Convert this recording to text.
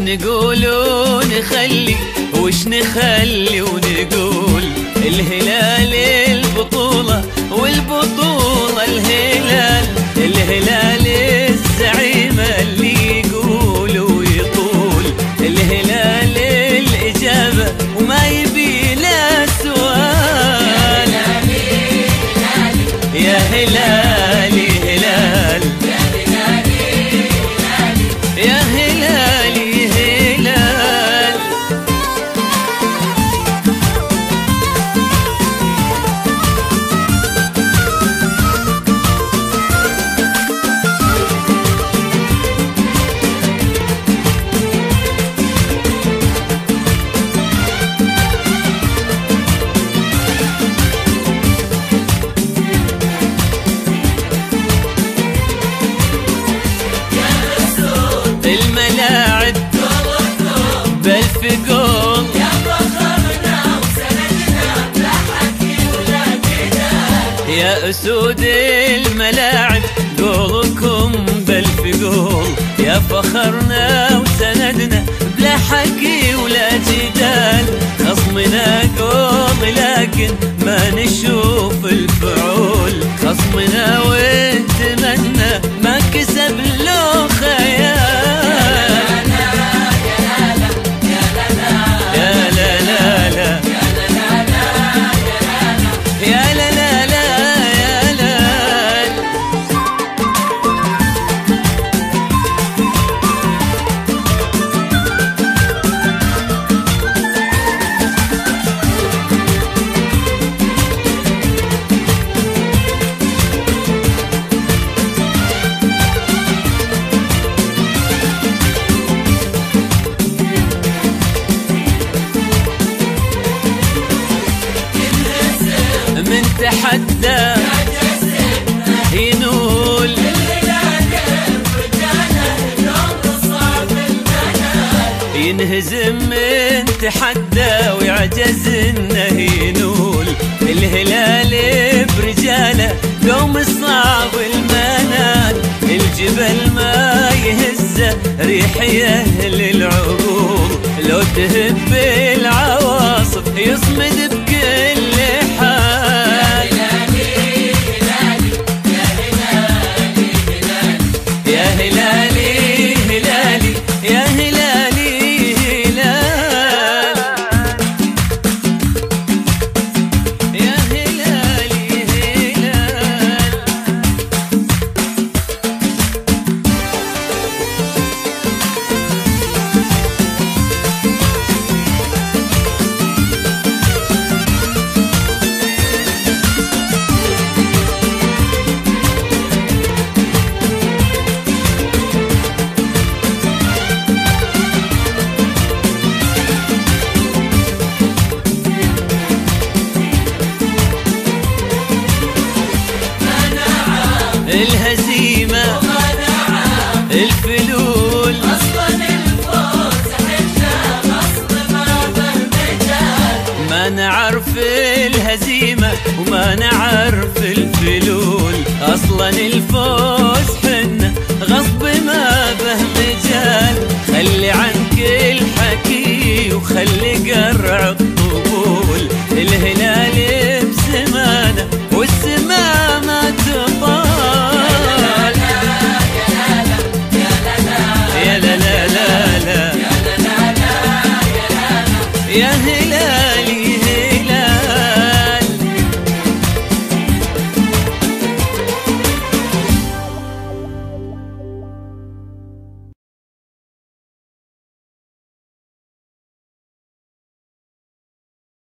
نقول ونخلي وش نخلي ونقول الهلال البطولة والبطولة الهلال، الهلال الزعيم اللي يقول ويطول، الهلال الإجابة وما يبي له سؤال. يا هلالي هلال يا هلالي هلال. الملاعب بألف جول يا فخرنا وسندنا لا حكي ولا جدال. يا أسود الملاعب جولكم بألف جول، يا فخرنا وسندنا بلا حكي ولا جدال. خصمنا جول لكن ما نشوف الفعول، خصمنا ونتمنى ما كسب له خيال. من تحدى ينول ينهزم، من تحدى ويعجز انه ينول. الهلال برجاله قوم صعب المنال، الجبل ما يهزه ريح يهل العقول. لو تهب العواصف يصمد بكل حال. يا هلالي هلالي يا هلالي هلال يا هلالي هلال. الهزيمة الفلول أصلاً الفوز حنا غصب ما بالمجال. ما نعرف الهزيمة وما نعرف الفلول، أصلا الفوز حنا غصب ما به مجال. خلي عنك الحكي وخلي قرع